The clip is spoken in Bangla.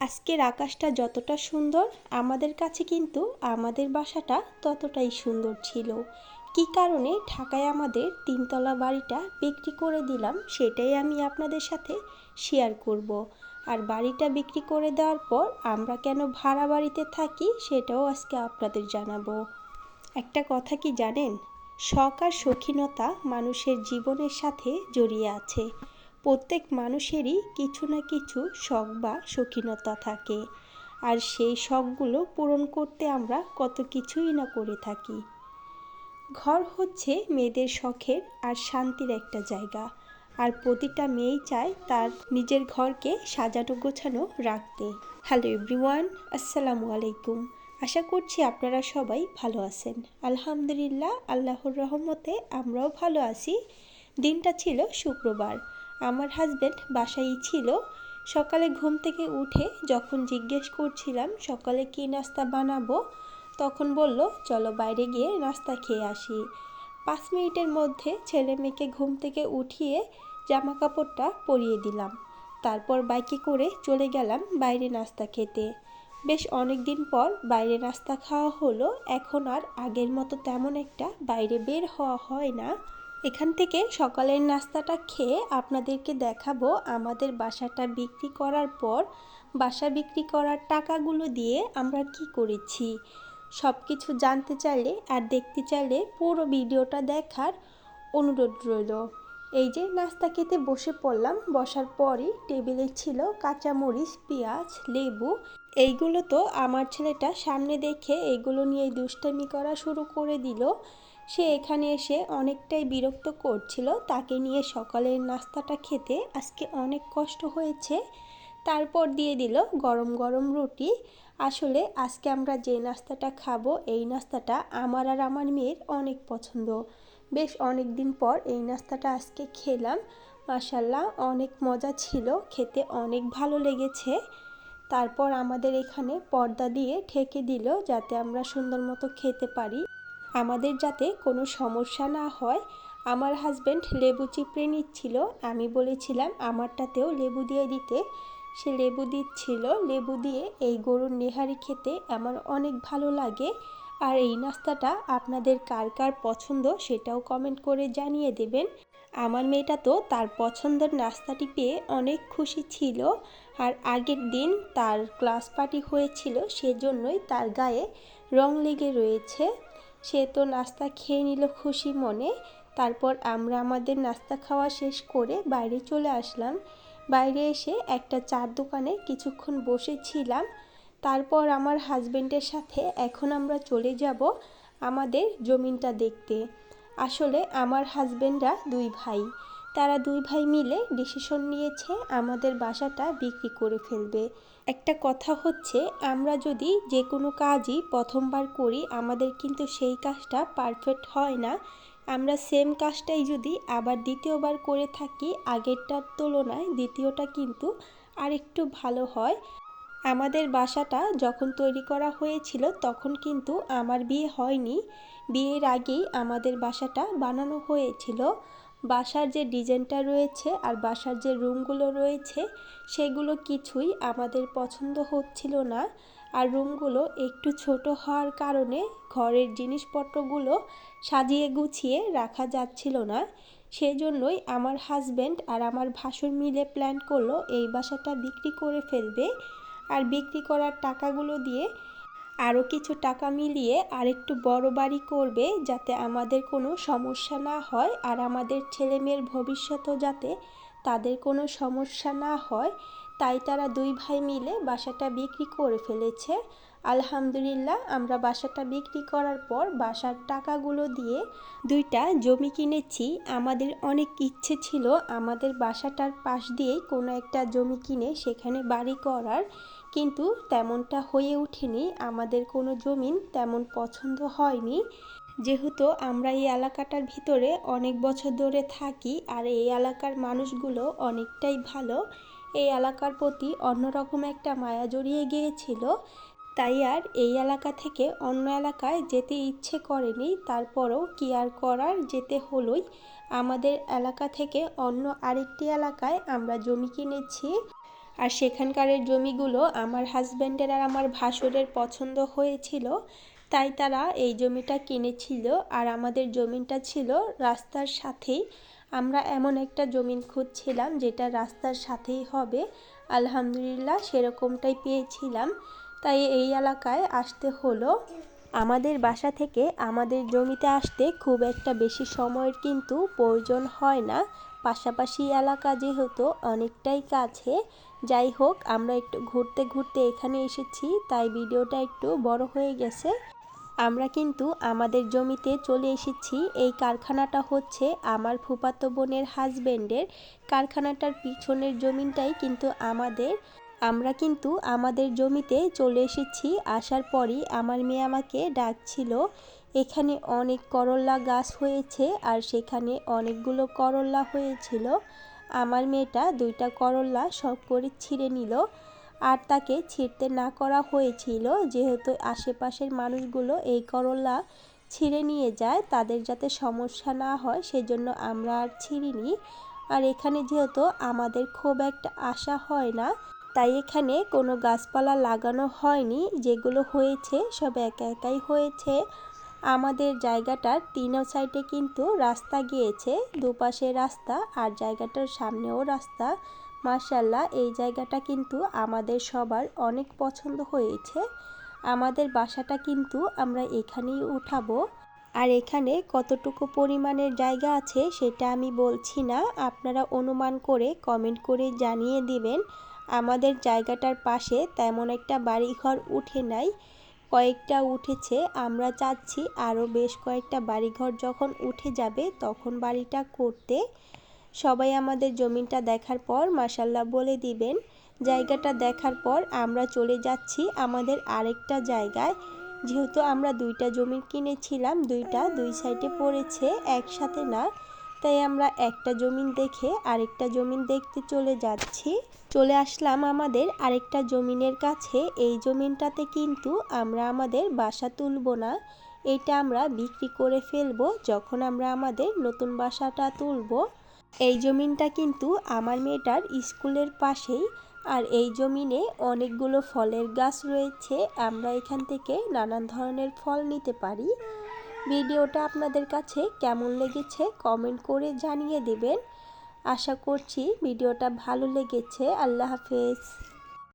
আজকের আকাশটা যতটা সুন্দর, আমাদের কাছে কিন্তু আমাদের বাসাটা ততটাই সুন্দর ছিল। কী কারণে ঢাকায় আমাদের তিনতলা বাড়িটা বিক্রি করে দিলাম সেটাই আমি আপনাদের সাথে শেয়ার করব। আর বাড়িটা বিক্রি করে দেওয়ার পর আমরা কেন ভাড়া বাড়িতে থাকি সেটাও আজকে আপনাদের জানাবো। একটা কথা কি জানেন, শখ আর শৌখিনতা মানুষের জীবনের সাথে জড়িয়ে আছে। প্রত্যেক মানুষেরই কিছু না কিছু শখ বা শৌখিনতা থাকে, আর সেই শখগুলো পূরণ করতে আমরা কত কিছুই না করে থাকি। ঘর হচ্ছে মেয়েদের শখের আর শান্তির একটা জায়গা, আর প্রতিটা মেয়েই চায় তার নিজের ঘরকে সাজানো গোছানো রাখতে। হ্যালো এভরিওয়ান, আসসালামু আলাইকুম। আশা করছি আপনারা সবাই ভালো আছেন। আলহামদুলিল্লাহ, আল্লাহর রহমতে আমরাও ভালো আছি। দিনটা ছিল শুক্রবার। আমার হাজব্যান্ড বাসায়ই ছিল। সকালে ঘুম থেকে উঠে যখন জিজ্ঞেস করছিলাম সকালে কী নাস্তা বানাবো, তখন বলল চলো বাইরে গিয়ে নাস্তা খেয়ে আসি। 5 মিনিটের মধ্যে ছেলে মেয়েকে ঘুম থেকে উঠিয়ে জামা কাপড়টা পরিয়ে দিলাম। তারপর বাইকে করে চলে গেলাম বাইরে নাস্তা খেতে। বেশ অনেক দিন পর বাইরে নাস্তা খাওয়া হলো। এখন আর আগের মতো তেমন একটা বাইরে বের হওয়া হয় না। এখান থেকে সকালের নাস্তাটা খেয়ে আপনাদেরকে দেখাবো আমাদের বাসাটা বিক্রি করার পর বাসা বিক্রি করার টাকাগুলো দিয়ে আমরা কি করেছি। সব কিছু জানতে চাইলে আর দেখতে চাইলে পুরো ভিডিওটা দেখার অনুরোধ রইল। এই যে নাস্তা খেতে বসে পড়লাম। বসার পরই টেবিলে ছিল কাঁচামরিচ, পেঁয়াজ, লেবু। এইগুলো তো আমার ছেলেটা সামনে দেখে এইগুলো নিয়ে দুষ্টামি করা শুরু করে দিল। সে এখানে এসে অনেকটাই বিরক্ত করছিল। তাকে নিয়ে সকালের নাস্তাটা খেতে আজকে অনেক কষ্ট হয়েছে। তারপর দিয়ে দিল গরম গরম রুটি। আসলে আজকে আমরা যে নাস্তাটা খাবো এই নাস্তাটা আমার আর আমার মেয়ের অনেক পছন্দ। বেশ অনেক দিন পর এই নাস্তাটা আজকে খেলাম। মাশাল্লাহ, অনেক মজা ছিল, খেতে অনেক ভালো লেগেছে। তারপর আমাদের এখানে পর্দা দিয়ে ঢেকে দিল যাতে আমরা সুন্দর মতো খেতে পারি, আমাদের যাতে কোনো সমস্যা না হয়। আমার হাজব্যান্ড লেবু চিপড়ে নিচ্ছিল। আমি বলেছিলাম আমারটাতেও লেবু দিয়ে দিতে। সে লেবু দিচ্ছিল। লেবু দিয়ে এই গরুর নেহারি খেতে আমার অনেক ভালো লাগে। আর এই নাস্তাটা আপনাদের কার কার পছন্দ সেটাও কমেন্ট করে জানিয়ে দেবেন। আমার মেয়েটা তো তার পছন্দের নাস্তাটি পেয়ে অনেক খুশি ছিল। আর আগের দিন তার ক্লাস পার্টি হয়েছিল, সেজন্যই তার গায়ে রং লেগে রয়েছে। সে তো নাস্তা খেয়ে নিল খুশি মনে। তারপর আমরা আমাদের নাস্তা খাওয়া শেষ করে বাইরে চলে আসলাম। বাইরে এসে একটা চার দোকানে কিছুক্ষণ বসেছিলাম। তারপর আমার হাজবেন্ডের সাথে এখন আমরা চলে যাব আমাদের জমিনটা দেখতে। আসলে আমার হাজবেন্ডরা দুই ভাই, তারা দুই ভাই মিলে ডিসিশন নিয়েছে আমাদের বাসাটা বিক্রি করে ফেলবে। একটা কথা হচ্ছে, আমরা যদি যে কোনো কাজই প্রথমবার করি আমাদের কিন্তু সেই কাজটা পারফেক্ট হয় না। আমরা সেম কাজটাই যদি আবার দ্বিতীয়বার করে থাকি আগেরটার তুলনায় দ্বিতীয়টা কিন্তু আরেকটু ভালো হয়। আমাদের বাসাটা যখন তৈরি করা হয়েছিল তখন কিন্তু আমার বিয়ে হয়নি। বিয়ের আগেই আমাদের বাসাটা বানানো হয়েছিল। বাসার যে ডিজাইনটা রয়েছে আর বাসার যে রুমগুলো রয়েছে সেগুলো কিছুই আমাদের পছন্দ হচ্ছিল না। আর রুমগুলো একটু ছোট হওয়ার কারণে ঘরের জিনিসপত্রগুলো সাজিয়ে গুছিয়ে রাখা যাচ্ছিল না। সেজন্যই আমার হাজব্যান্ড আর আমার ভাসুর মিলে প্ল্যান করলো এই বাসাটা বিক্রি করে ফেলবে। আর বিক্রি করার টাকাগুলো দিয়ে আরও কিছু টাকা মিলিয়ে আরেকটু বড় বাড়ি করবে যাতে আমাদের কোনো সমস্যা না হয়, আর আমাদের ছেলেমেয়ের ভবিষ্যতেও যাতে তাদের কোনো সমস্যা না হয়। তাই তারা দুই ভাই মিলে বাসাটা বিক্রি করে ফেলেছে। আলহামদুলিল্লাহ, আমরা বাসাটা বিক্রি করার পর বাসার টাকাগুলো দিয়ে দুইটা জমি কিনেছি। আমাদের অনেক ইচ্ছে ছিল আমাদের বাসাটার পাশ দিয়েই কোনো একটা জমি কিনে সেখানে বাড়ি করার, কিন্তু তেমনটা হয়ে ওঠেনি। আমাদের কোনো জমিন তেমন পছন্দ হয়নি। যেহেতু আমরা এই এলাকাটার ভিতরে অনেক বছর ধরে থাকি আর এই এলাকার মানুষগুলো অনেকটাই ভালো, এই এলাকার প্রতি অন্যরকম একটা মায়া জড়িয়ে গিয়েছিল। তাই আর এই এলাকা থেকে অন্য এলাকায় যেতে ইচ্ছে করেনি। তারপরও কি আর করার, যেতে হলোই। আমাদের এলাকা থেকে অন্য আরেকটি এলাকায় আমরা জমি কিনেছি। আর সেখানকারের জমিগুলো আমার হাজব্যান্ডের আর আমার ভাসুরের পছন্দ হয়েছিল, তাই তারা এই জমিটা কিনেছিল। আর আমাদের জমিটা ছিল রাস্তার সাথেই। আমরা এমন একটা জমি খুঁজছিলাম যেটা রাস্তার সাথেই হবে। আলহামদুলিল্লাহ সেরকমটাই পেয়েছিলাম, তাই এই এলাকায় আসতে হলো। আমাদের বাসা থেকে আমাদের জমিতে আসতে খুব একটা বেশি সময়ের কিন্তু প্রয়োজন হয় না, পাশাপাশি এলাকা যেহেতু অনেকটাই কাছে। যাই হোক, আমরা একটু ঘুরতে ঘুরতে এখানে এসেছি, তাই ভিডিওটা একটু বড় হয়ে গেছে। আমরা কিন্তু আমাদের জমিতে চলে এসেছি। এই কারখানাটা হচ্ছে আমার ফুফাতো বোনের হাজবেন্ডের। কারখানাটার পিছনের জমিটাই কিন্তু আমাদের। আমরা কিন্তু আমাদের জমিতে চলে এসেছি। আসার পরই আমার মেয়ে আমাকে ডাকছিল। এখানে অনেক করল্লা গাছ হয়েছে আর সেখানে অনেকগুলো করল্লা হয়েছিল। আমার মেয়েটা 2টা করল্লা শখ করে ছিঁড়ে নিল। আর তাকে ছিঁড়তে না করা হয়েছিল, যেহেতু আশেপাশের মানুষগুলো এই করল্লা ছিঁড়ে নিয়ে যায়, তাদের যাতে সমস্যা না হয় সেজন্য আমরা আর ছিঁড়িনি। আর এখানে যেহেতু আমাদের খুব একটা আশা হয় না, তাই এখানে কোনো গাছপালা লাগানো হয়নি। যেগুলো হয়েছে সব একা একাই হয়েছে। আমাদের জায়গাটার 3 সাইডে কিন্তু রাস্তা গিয়েছে, দুপাশে রাস্তা আর জায়গাটার সামনেও রাস্তা। মাশাআল্লাহ, এই জায়গাটা কিন্তু আমাদের সবার অনেক পছন্দ হয়েছে। আমাদের বাসাটা কিন্তু আমরা এখানেই উঠাবো। আর এখানে কতটুকু পরিমাণের জায়গা আছে সেটা আমি বলছি না, আপনারা অনুমান করে কমেন্ট করে জানিয়ে দিবেন। আমাদের জায়গাটার পাশে তেমন একটা বাড়িঘর উঠে নাই, কয়েকটা উঠেছে। আমরা চাচ্ছি আরও বেশ কয়েকটা বাড়িঘর যখন উঠে যাবে তখন বাড়িটা করতে। সবাই আমাদের জমিটা দেখার পর মাশাআল্লাহ বলে দিবেন। জায়গাটা দেখার পর আমরা চলে যাচ্ছি আমাদের আরেকটা জায়গায়। যেহেতু আমরা 2টা জমি কিনেছিলাম, 2টা 2 সাইডে পড়েছে, একসাথে না, তাই আমরা একটা জমিন দেখে আরেকটা জমিন দেখতে চলে যাচ্ছি। চলে আসলাম আমাদের আরেকটা জমিনের কাছে। এই জমিনটাতে কিন্তু আমরা আমাদের বাসা তুলব না, এটা আমরা বিক্রি করে ফেলবো যখন আমরা আমাদের নতুন বাসাটা তুলব। এই জমিনটা কিন্তু আমার মেয়েটার স্কুলের পাশেই। আর এই জমিনে অনেকগুলো ফলের গাছ রয়েছে, আমরা এখান থেকে নানান ধরনের ফল নিতে পারি। ভিডিওটা আপনাদের কাছে কেমন লেগেছে কমেন্ট করে জানিয়ে দেবেন। আশা করছি ভিডিওটা ভালো লেগেছে। আল্লাহ হাফেজ।